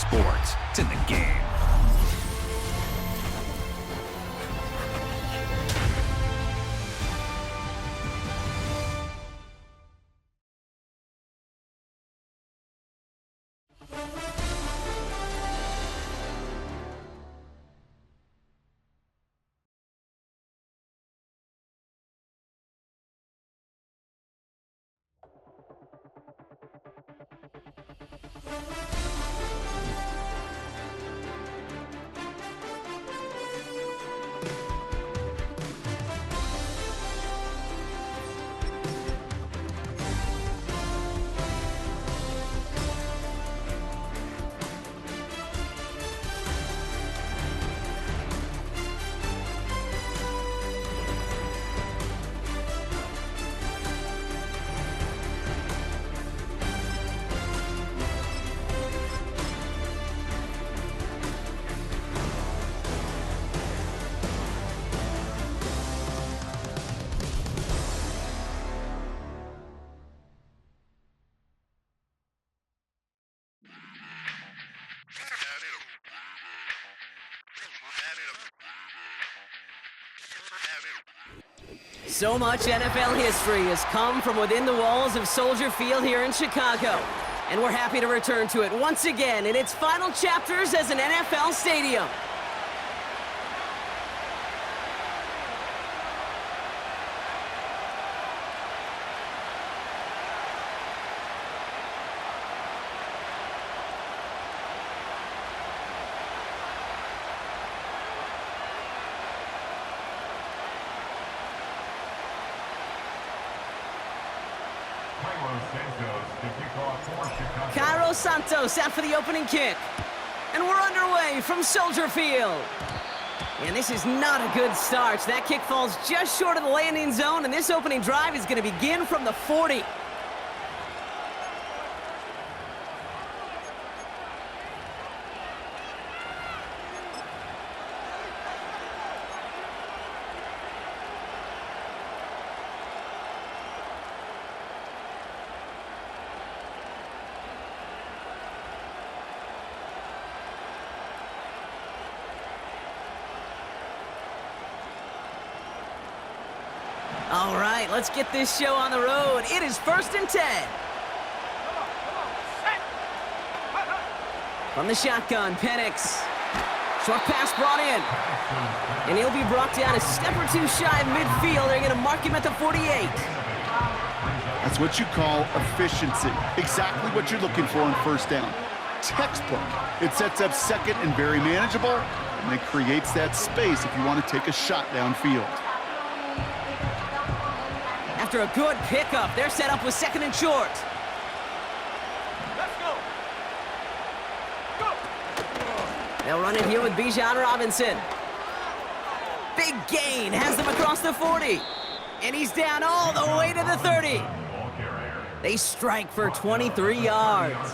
sports. It's in the game. So much NFL history has come from within the walls of Soldier Field here in Chicago. And we're happy to return to it once again in its final chapters as an NFL stadium. Santos out for the opening kick. And we're underway from Soldier Field. And this is not a good start. That kick falls just short of the landing zone, and this opening drive is going to begin from the 40. All right, let's get this show on the road. It is 1st and 10. From the shotgun, Penix. Short pass brought in. And he'll be brought down a step or two shy of midfield. They're going to mark him at the 48. That's what you call efficiency. Exactly what you're looking for on first down. Textbook. It sets up second and very manageable, and it creates that space if you want to take a shot downfield. After a good pickup, they're set up with 2nd and short. Let's go. They'll run it here with Bijan Robinson. Big gain, has them across the 40. And he's down all the way to the 30. They strike for 23 yards.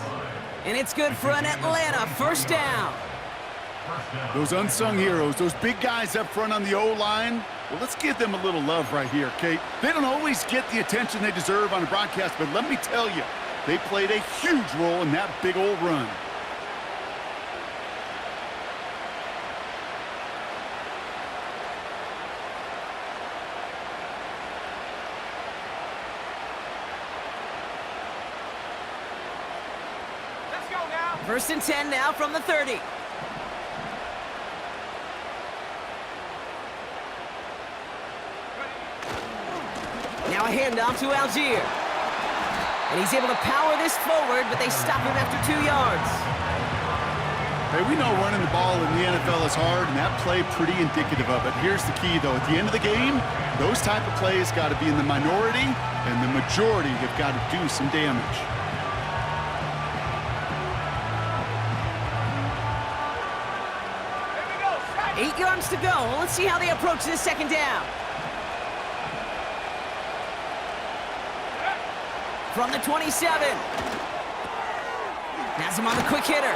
And it's good for an Atlanta first down. Those unsung heroes, those big guys up front on the O-line, well, let's give them a little love right here, Kate. They don't always get the attention they deserve on a broadcast, but let me tell you, they played a huge role in that big old run. Let's go now. 1st and 10 now from the 30. Now a handoff to Algier. And he's able to power this forward, but they stop him after 2 yards. Hey, we know running the ball in the NFL is hard, and that play pretty indicative of it. Here's the key, though. At the end of the game, those type of plays got to be in the minority, and the majority have got to do some damage. Here we go. 8 yards to go. Let's see how they approach this 2nd down. From the 27. Has him on the quick hitter.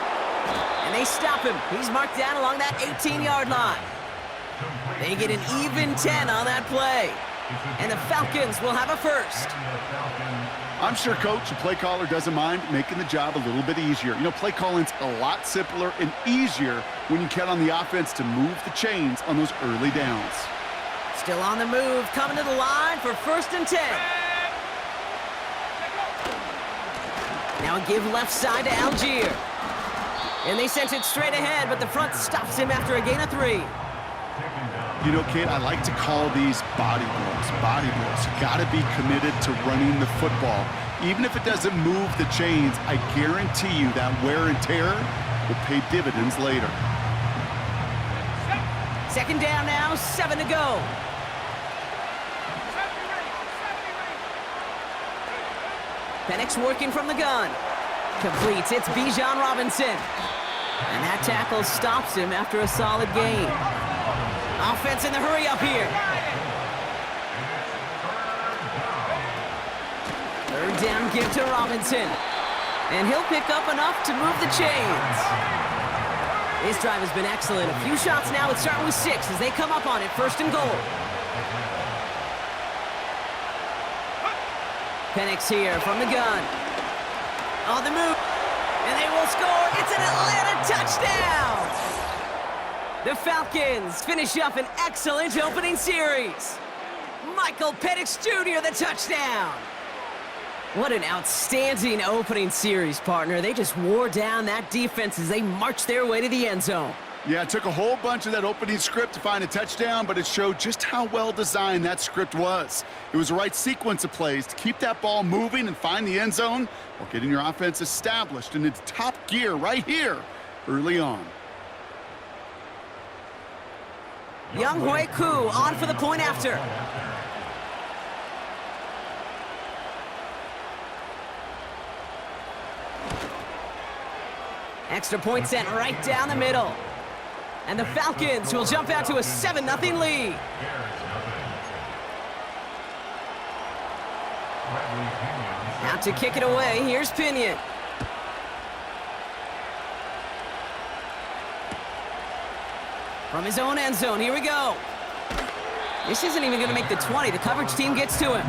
And they stop him. He's marked down along that 18-yard line. They get an even 10 on that play. And the Falcons will have a first. I'm sure coach, the play caller, doesn't mind making the job a little bit easier. You know, play calling's a lot simpler and easier when you count on the offense to move the chains on those early downs. Still on the move, coming to the line for 1st and 10. Now a give left side to Algier. And they sent it straight ahead, but the front stops him after a gain of 3. You know, Kate, I like to call these body blows. Body blows. You got to be committed to running the football. Even if it doesn't move the chains, I guarantee you that wear and tear will pay dividends later. 2nd down now, 7 to go. Penix working from the gun. Completes. It's Bijan Robinson. And that tackle stops him after a solid gain. Offense in the hurry up here. 3rd down give to Robinson. And he'll pick up enough to move the chains. This drive has been excellent. A few shots now. It's starting with 6 as they come up on it. 1st and goal. Penix here from the gun. On the move. And they will score. It's an Atlanta touchdown. The Falcons finish up an excellent opening series. Michael Penix Jr., the touchdown. What an outstanding opening series, partner. They just wore down that defense as they marched their way to the end zone. Yeah, it took a whole bunch of that opening script to find a touchdown, but it showed just how well designed that script was. It was the right sequence of plays to keep that ball moving and find the end zone while getting your offense established in its top gear right here early on. Young Hui Koo on for the point after. Extra point sent right down the middle. And the Falcons will jump out to a 7-0 lead. Out to kick it away, here's Pinion. From his own end zone, here we go. This isn't even going to make the 20. The coverage team gets to him.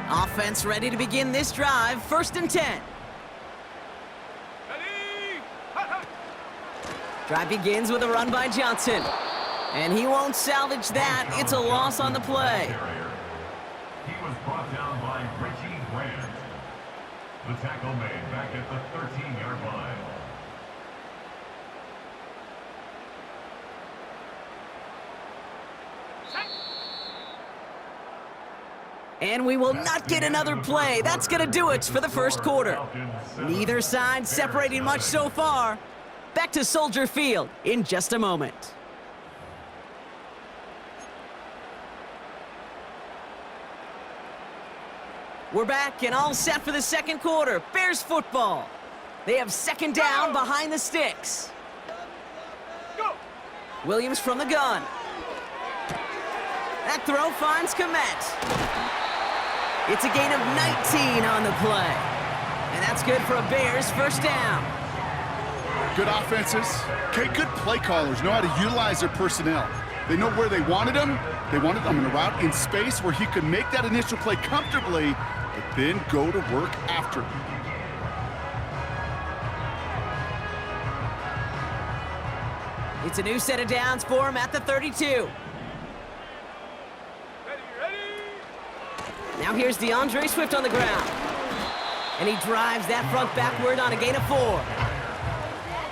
Offense ready to begin this drive. 1st and 10. Drive begins with a run by Johnson. And he won't salvage that. It's a loss on the play. He was brought down by Richie Grant. The tackle made back at the 13-yard line. And we will not get another play. That's going to do it for the 1st quarter. Neither side separating much so far. Back to Soldier Field in just a moment. We're back and all set for the 2nd quarter. Bears football. They have 2nd down behind the sticks. Williams from the gun. That throw finds Komet. It's a gain of 19 on the play. And that's good for a Bears 1st down. Good offenses. Okay, good play callers know how to utilize their personnel. They know where they wanted him. They wanted him in a route in space where he could make that initial play comfortably, but then go to work after. It's a new set of downs for him at the 32. Now here's DeAndre Swift on the ground. And he drives that front backward on a gain of 4.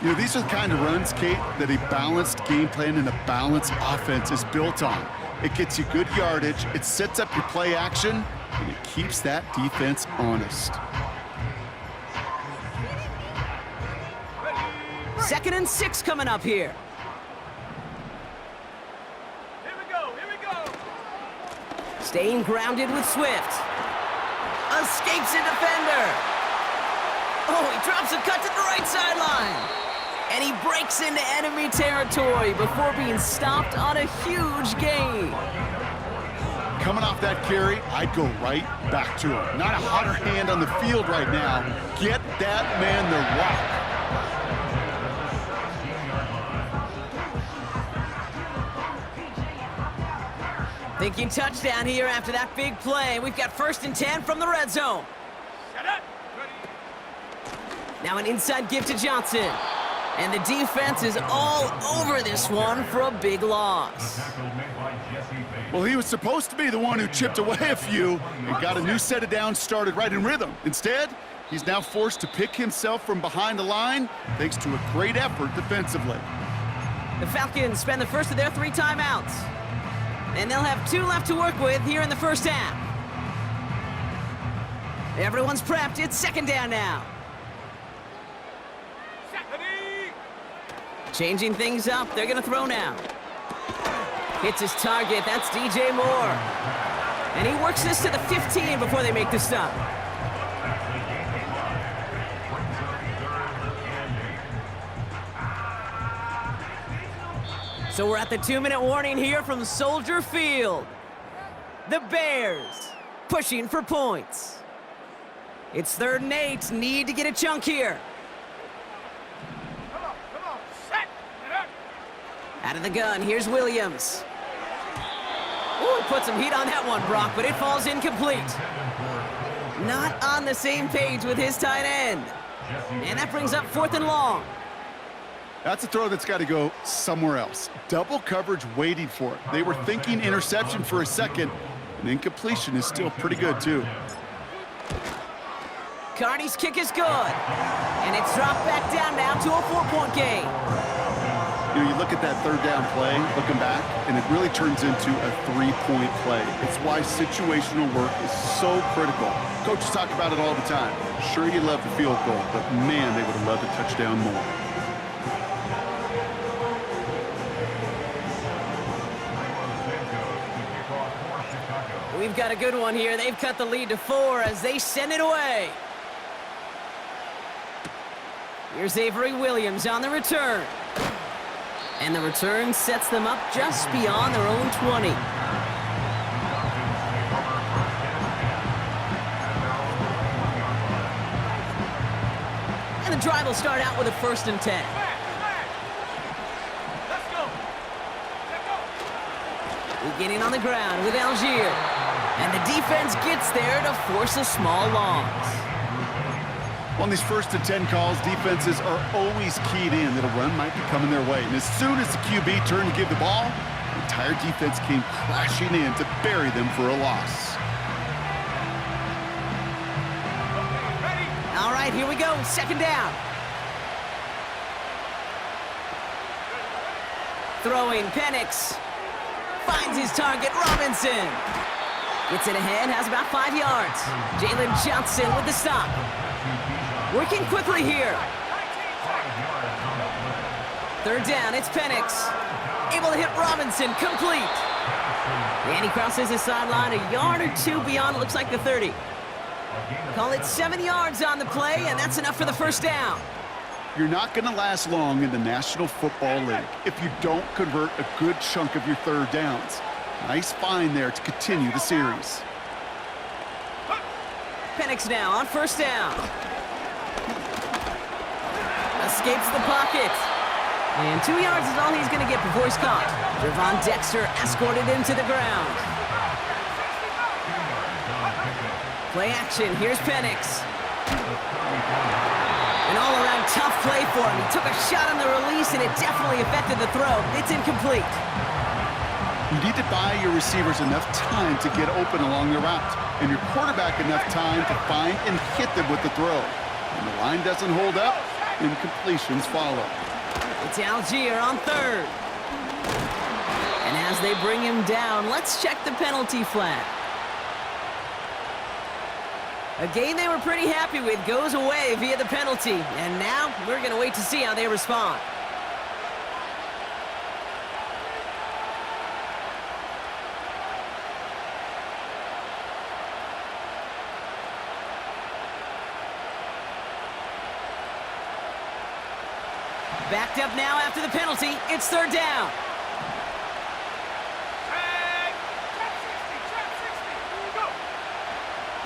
You know, these are the kind of runs, Kate, that a balanced game plan and a balanced offense is built on. It gets you good yardage, it sets up your play action, and it keeps that defense honest. 2nd and 6 coming up here. Here we go. Staying grounded with Swift. Escapes a defender. Oh, he drops a cut to the right sideline. And he breaks into enemy territory before being stopped on a huge gain. Coming off that carry, I'd go right back to him. Not a hotter hand on the field right now. Get that man the rock. Thinking touchdown here after that big play. We've got 1st and 10 from the red zone. Now an inside give to Johnson. And the defense is all over this one for a big loss. Well, he was supposed to be the one who chipped away a few and got a new set of downs started right in rhythm. Instead, he's now forced to pick himself from behind the line thanks to a great effort defensively. The Falcons spend the first of their 3 timeouts. And they'll have 2 left to work with here in the first half. Everyone's prepped. It's 2nd down now. Changing things up. They're going to throw now. Hits his target. That's DJ Moore. And he works this to the 15 before they make the stop. So we're at the 2-minute warning here from Soldier Field. The Bears pushing for points. It's 3rd and 8. Need to get a chunk here. Come on, set. Out of the gun, here's Williams. Ooh, put some heat on that one, Brock, but it falls incomplete. Not on the same page with his tight end. And that brings up 4th and long. That's a throw that's got to go somewhere else. Double coverage waiting for it. They were thinking interception for a second, and incompletion is still pretty good, too. Carney's kick is good. And it's dropped back down now to a 4-point game. You know, you look at that 3rd down play, looking back, and it really turns into a 3-point play. It's why situational work is so critical. Coaches talk about it all the time. Sure, you love the field goal, but man, they would have loved a touchdown more. We've got a good one here. They've cut the lead to 4 as they send it away. Here's Avery Williams on the return. And the return sets them up just beyond their own 20. And the drive will start out with a 1st and 10. Let's go. Beginning on the ground with Algier. And the defense gets there to force a small loss. On these 1st and 10 calls, defenses are always keyed in that a run might be coming their way. And as soon as the QB turned to give the ball, the entire defense came crashing in to bury them for a loss. All right, here we go. 2nd down. Throwing Penix. Finds his target, Robinson. Gets it ahead, has about 5 yards. Jalen Johnson with the stop. Working quickly here. 3rd down, it's Penix. Able to hit Robinson, complete. And he crosses his sideline a yard or 2 beyond, it looks like the 30. Call it 7 yards on the play, and that's enough for the 1st down. You're not going to last long in the National Football League if you don't convert a good chunk of your 3rd downs. Nice find there to continue the series. Penix now on 1st down. Escapes the pocket. And 2 yards is all he's going to get before he's caught. Javon Dexter escorted him to the ground. Play action. Here's Penix. An all-around tough play for him. He took a shot on the release, and it definitely affected the throw. It's incomplete. You need to buy your receivers enough time to get open along the route, and your quarterback enough time to find and hit them with the throw. When the line doesn't hold up, incompletions follow. It's Algier on 3rd. And as they bring him down, let's check the penalty flag. A game they were pretty happy with goes away via the penalty. And now we're going to wait to see how they respond. Backed up now after the penalty. It's 3rd down.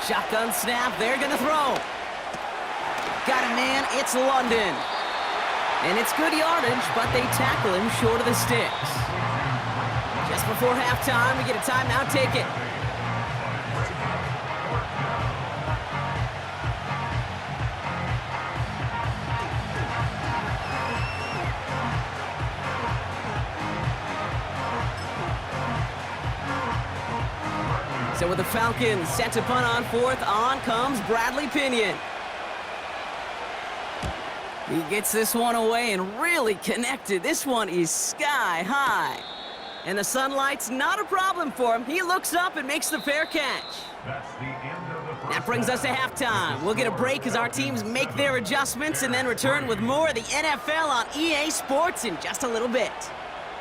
Shotgun snap, they're gonna throw. Got a man, it's London. And it's good yardage, but they tackle him short of the sticks. Just before halftime, we get a timeout, take it. So with the Falcons set to punt on fourth, on comes Bradley Pinion. He gets this one away and really connected. This one is sky high. And the sunlight's not a problem for him. He looks up and makes the fair catch. That's the end of the first That brings us to halftime. We'll get a break as our teams make their adjustments and then return with more of the NFL on EA Sports in just a little bit.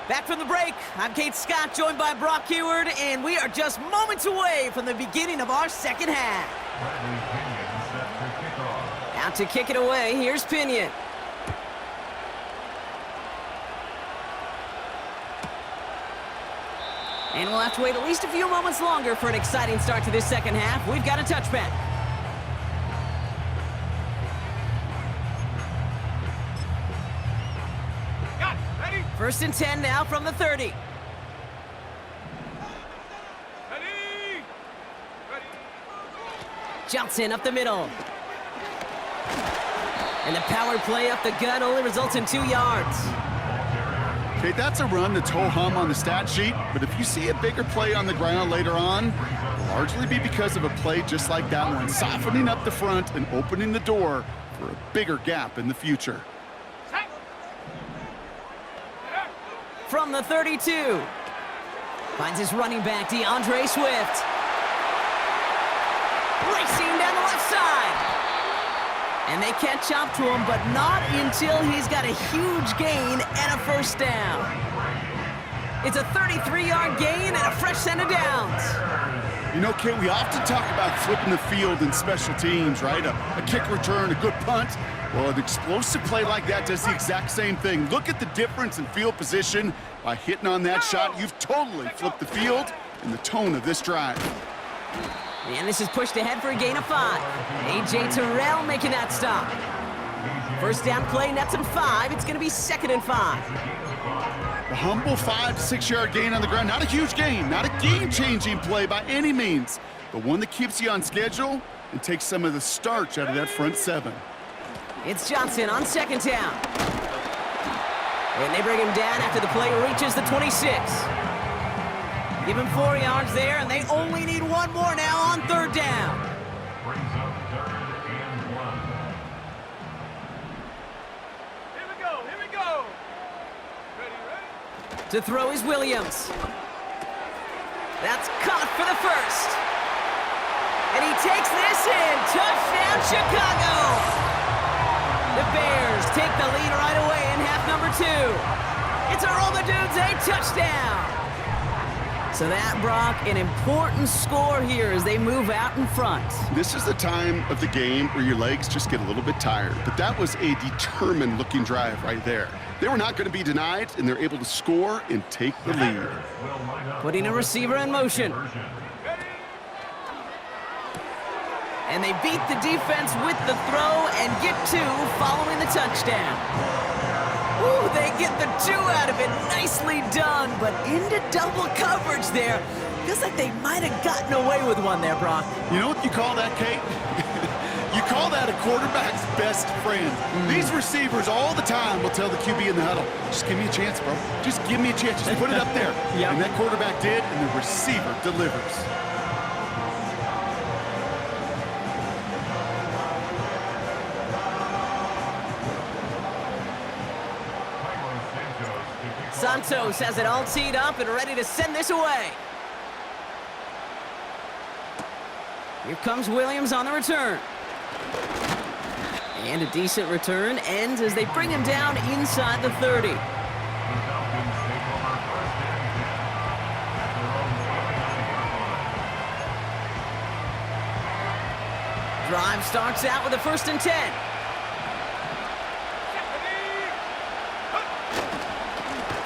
Back from the break, I'm Kate Scott, joined by Brock Heward, and we are just moments away from the beginning of our second half. Bradley Pinion set to kick off. Out to kick it away, here's Pinion. And we'll have to wait at least a few moments longer for an exciting start to this second half. We've got a touchback. Got it. Ready? 1st and 10 now from the 30. Ready? Ready? Johnson up the middle. And the power play up the gut only results in 2 yards. Okay, that's a run that's ho-hum on the stat sheet, but if you see a bigger play on the ground later on, it'll largely be because of a play just like that one, softening up the front and opening the door for a bigger gap in the future. Set. From the 32. Finds his running back, DeAndre Swift. Racing down the left side. And they catch up to him, but not until he's got a huge gain and a first down. It's a 33-yard gain and a fresh set of downs. You know, Kate, we often talk about flipping the field in special teams, right? A kick return, a good punt. Well, an explosive play like that does the exact same thing. Look at the difference in field position. By hitting on that shot, you've totally flipped the field and the tone of this drive. And this is pushed ahead for a gain of 5. A.J. Terrell making that stop. First down play, nets him 5. It's going to be 2nd and 5. A humble 5 to 6 yard gain on the ground. Not a huge gain, not a game-changing play by any means, but one that keeps you on schedule and takes some of the starch out of that front 7. It's Johnson on 2nd down. And they bring him down after the play reaches the 26. Give him 4 yards there, and they only need 1 more now on 3rd down. Brings up 3rd and 1. Here we go. Here we go. Ready, ready? To throw is Williams. That's caught for the first. And he takes this in. Touchdown, Chicago. The Bears take the lead right away in half number 2. It's a Roll the Dudes, a touchdown. So that, Brock, an important score here as they move out in front. This is the time of the game where your legs just get a little bit tired, but that was a determined-looking drive right there. They were not going to be denied, and they're able to score and take the lead. Putting a receiver in motion. And they beat the defense with the throw and get 2 following the touchdown. Ooh, they get the 2 out of it. Nicely done, but into double coverage there. Feels like they might have gotten away with one there, Brock. You know what you call that, Kate? You call that a quarterback's best friend. These receivers all the time will tell the QB in the huddle, just give me a chance, bro. Just give me a chance. Just put it up there. Yep. And that quarterback did, and the receiver delivers. Santos has it all teed up and ready to send this away. Here comes Williams on the return. And a decent return ends as they bring him down inside the 30. Drive starts out with a 1st and 10.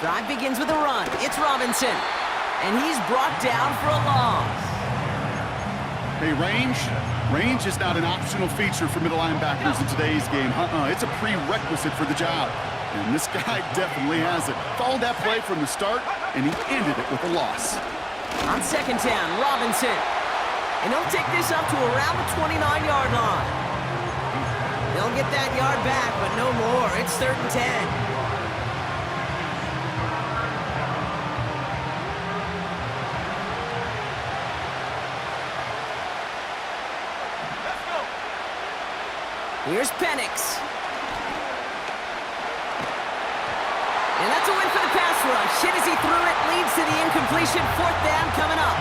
Drive begins with a run. It's Robinson. And he's brought down for a loss. Hey, range is not an optional feature for middle linebackers in today's game. It's a prerequisite for the job. And this guy definitely has it. Followed that play from the start, and he ended it with a loss. On second down, Robinson. And he'll take this up to around the 29-yard line. They'll get that yard back, but no more. It's 3rd and 10. Here's Penix. And that's a win for the pass rush. Hit as he threw it, leads to the incompletion. 4th down coming up.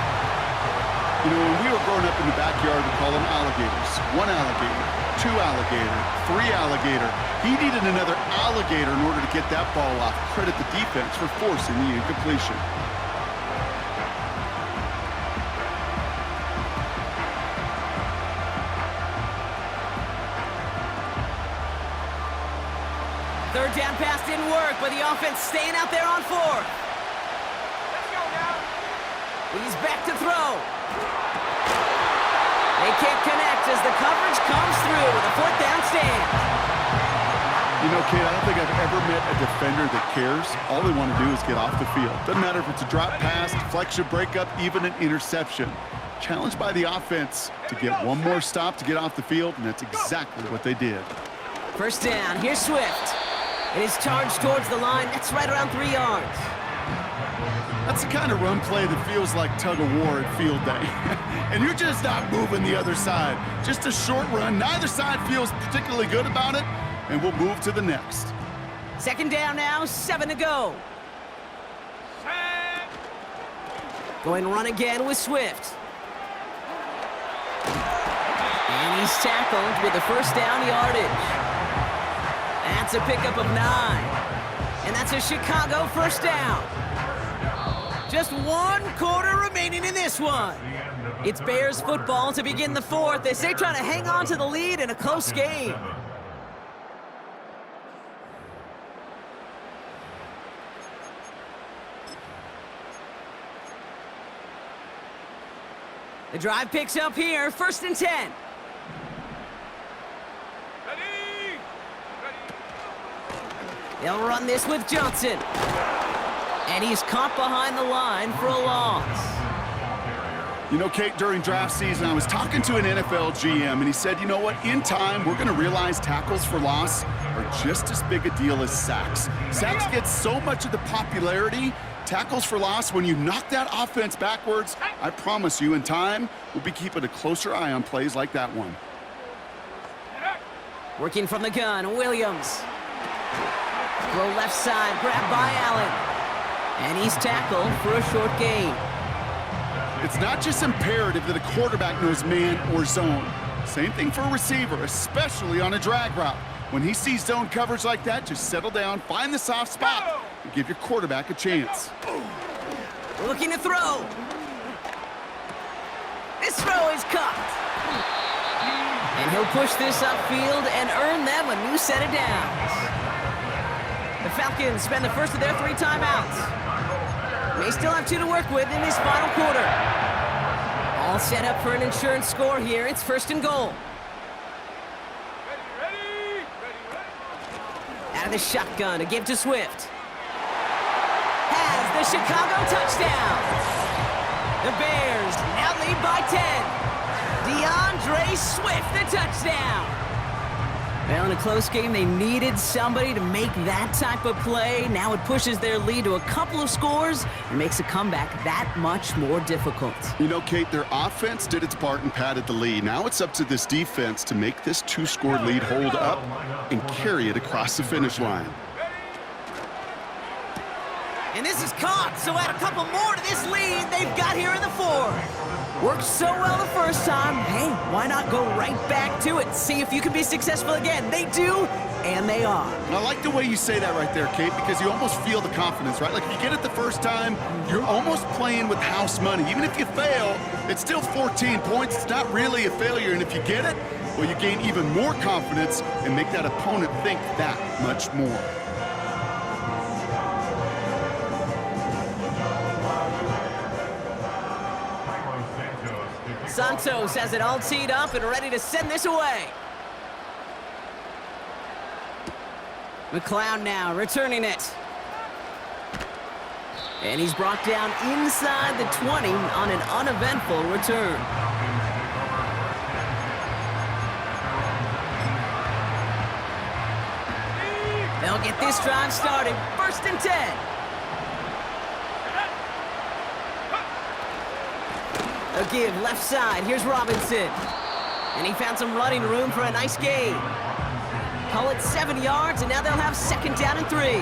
You know, when we were growing up in the backyard, we call them alligators. 1 alligator, 2 alligator, 3 alligator. He needed another alligator in order to get that ball off. Credit the defense for forcing the incompletion. Third down pass didn't work, but the offense staying out there on 4th. Let's go now. He's back to throw. They can't connect as the coverage comes through with a 4th down stand. You know, Kate, I don't think I've ever met a defender that cares. All they want to do is get off the field. Doesn't matter if it's a drop pass, deflection, breakup, even an interception. Challenged by the offense to get one more stop to get off the field, and that's exactly what they did. First down, here's Swift. And he's charged towards the line. That's right around 3 yards. That's the kind of run play that feels like tug-of-war at field day. And you're just not moving the other side. Just a short run. Neither side feels particularly good about it, and we'll move to the next. Second down now, 7 to go. Set. Going to run again with Swift. And he's tackled with the first down yardage. That's a pickup of 9. And that's a Chicago first down. Just 1 quarter remaining in this one. It's Bears football to begin the 4th as they try to hang on to the lead in a close game. The drive picks up here, 1st and 10. Ready. They'll run this with Johnson. And he's caught behind the line for a loss. You know, Kate, during draft season, I was talking to an NFL GM, and he said, you know what, in time, we're going to realize tackles for loss are just as big a deal as sacks. Sacks get so much of the popularity. Tackles for loss, when you knock that offense backwards, I promise you, in time, we'll be keeping a closer eye on plays like that one. Working from the gun, Williams. Throw left side, grabbed by Allen. And he's tackled for a short gain. It's not just imperative that a quarterback knows man or zone. Same thing for a receiver, especially on a drag route. When he sees zone coverage like that, just settle down, find the soft spot, and give your quarterback a chance. Looking to throw. This throw is caught. And he'll push this upfield and earn them a new set of downs. The Falcons spend the first of their 3 timeouts. They still have 2 to work with in this final quarter. All set up for an insurance score here. It's 1st and goal. Ready. Out of the shotgun to give to Swift. Has the Chicago touchdown. The Bears now lead by 10. DeAndre Swift, the touchdown. Well, in a close game, they needed somebody to make that type of play. Now it pushes their lead to a couple of scores and makes a comeback that much more difficult. You know, Kate, their offense did its part and padded the lead. Now it's up to this defense to make this 2-score lead hold up and carry it across the finish line. And this is caught, so add a couple more to this lead they've got here in the 4th. Worked so well the first time, hey, why not go right back to it? See if you can be successful again. They do, and they are. I like the way you say that right there, Kate, because you almost feel the confidence, right? Like if you get it the first time, you're almost playing with house money. Even if you fail, it's still 14 points. It's not really a failure, and if you get it, well, you gain even more confidence and make that opponent think that much more. Santos has it all teed up and ready to send this away. McLeod now returning it. And he's brought down inside the 20 on an uneventful return. They'll get this drive started. 1st and 10. A give left side. Here's Robinson. And he found some running room for a nice gain. Call it 7 yards, and now they'll have 2nd down and 3.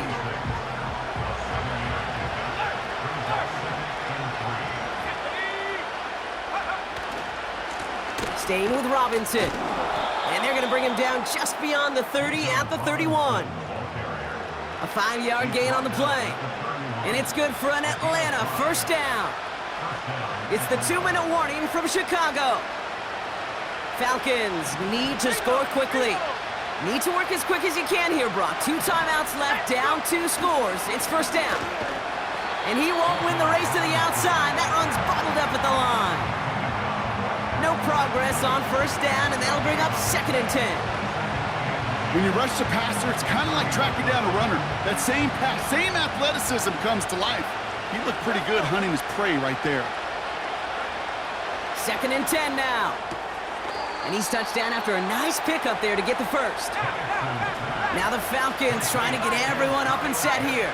Staying with Robinson. And they're going to bring him down just beyond the 30 at the 31. A 5-yard gain on the play. And it's good for an Atlanta 1st down. It's the 2-minute warning from Chicago. Falcons need to score quickly. Need to work as quick as you can here, Brock. 2 timeouts left, down 2 scores. It's 1st down. And he won't win the race to the outside. That run's bottled up at the line. No progress on 1st down, and that'll bring up 2nd and 10. When you rush the passer, it's kind of like tracking down a runner. That same pass, same athleticism comes to life. He looked pretty good hunting his prey right there. 2nd and 10 now. And he's touched down after a nice pickup there to get the 1st. Now the Falcons trying to get everyone up and set here.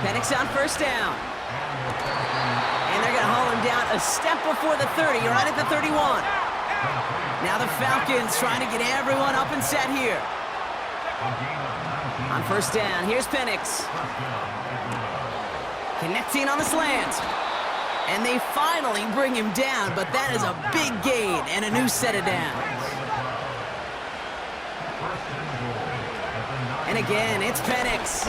Penix on 1st down. And they're going to haul him down a step before the 30, right at the 31. Now the Falcons trying to get everyone up and set here. On 1st down, here's Penix. Connecting on the slant. And they finally bring him down, but that is a big gain and a new set of downs. And again, it's Penix.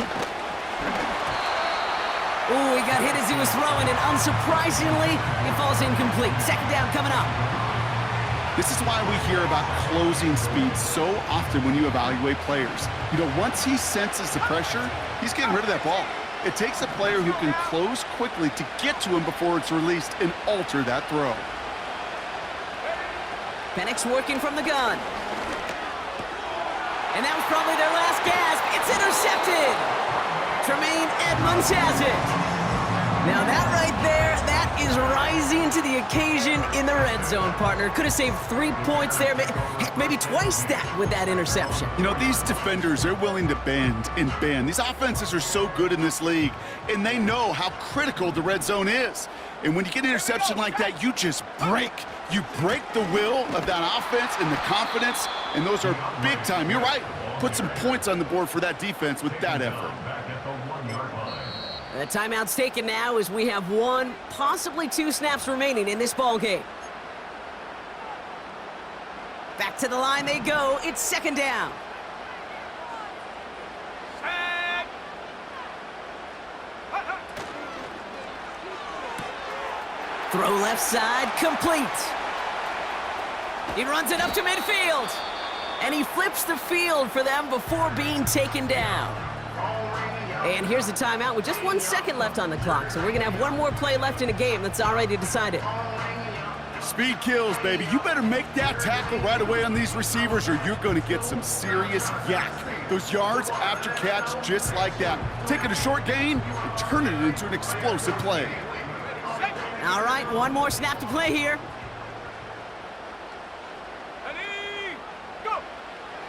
Ooh, he got hit as he was throwing, and unsurprisingly, it falls incomplete. 2nd down coming up. This is why we hear about closing speed so often when you evaluate players. You know, once he senses the pressure, he's getting rid of that ball. It takes a player who can close quickly to get to him before it's released and alter that throw. Penix working from the gun. And that was probably their last gasp. It's intercepted. Tremaine Edmonds has it. Now that right there, that is rising to the occasion in the red zone, partner. Could have saved 3 points there, heck, maybe twice that with that interception. You know, these defenders, they're willing to bend and bend. These offenses are so good in this league, and they know how critical the red zone is. And when you get an interception like that, you just break. You break the will of that offense and the confidence, and those are big time. You're right. Put some points on the board for that defense with that effort. The timeout's taken now as we have 1, possibly 2 snaps remaining in this ball game. Back to the line they go. It's 2nd down. Throw left side, complete. He runs it up to midfield. And he flips the field for them before being taken down. And here's the timeout with just 1 second left on the clock. So we're going to have 1 more play left in a game that's already decided. Speed kills, baby. You better make that tackle right away on these receivers or you're going to get some serious yak. Those yards after catch just like that. Taking a short gain and turning it into an explosive play. All right, 1 more snap to play here. Ready, go!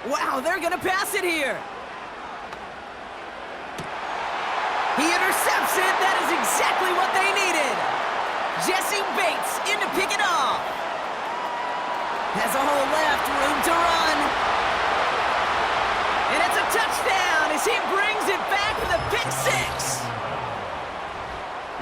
Wow, they're going to pass it here. He intercepts it. That is exactly what they needed. Jesse Bates in to pick it off. Has a hole left, room to run. And it's a touchdown as he brings it back with a pick 6.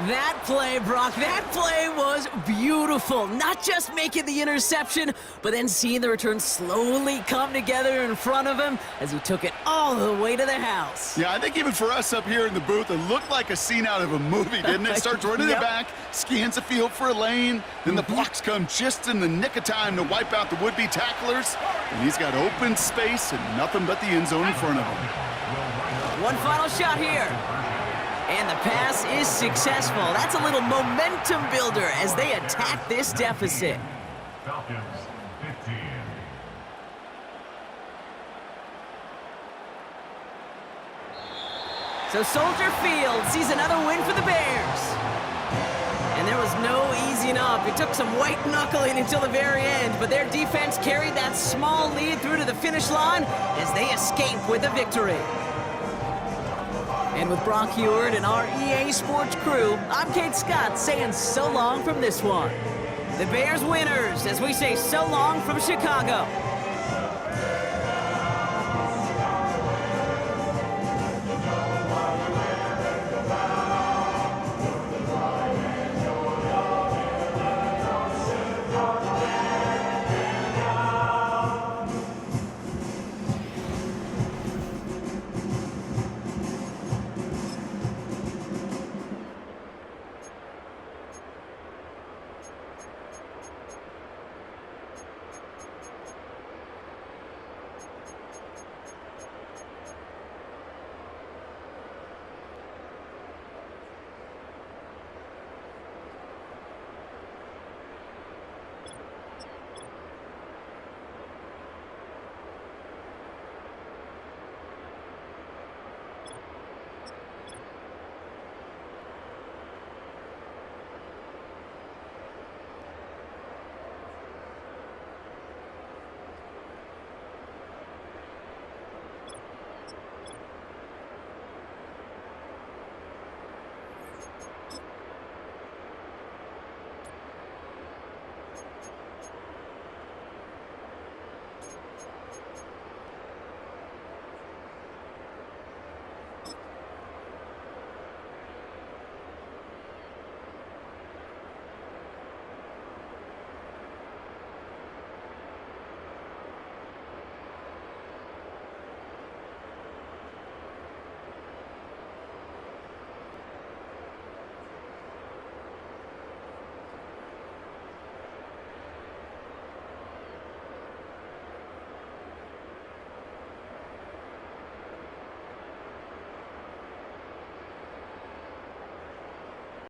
That play, Brock, that play was beautiful. Not just making the interception, but then seeing the return slowly come together in front of him as he took it all the way to the house. Yeah, I think even for us up here in the booth, it looked like a scene out of a movie, didn't it? Starts running it back, scans the field for a lane, then the blocks come just in the nick of time to wipe out the would-be tacklers, and he's got open space and nothing but the end zone in front of him. One final shot here. And the pass is successful. That's a little momentum builder as they attack this deficit. Falcons 15. So Soldier Field sees another win for the Bears. And there was no easing up. It took some white knuckling until the very end, but their defense carried that small lead through to the finish line as they escape with a victory. And with Brock Heward and our EA Sports crew, I'm Kate Scott saying so long from this one. The Bears winners as we say so long from Chicago.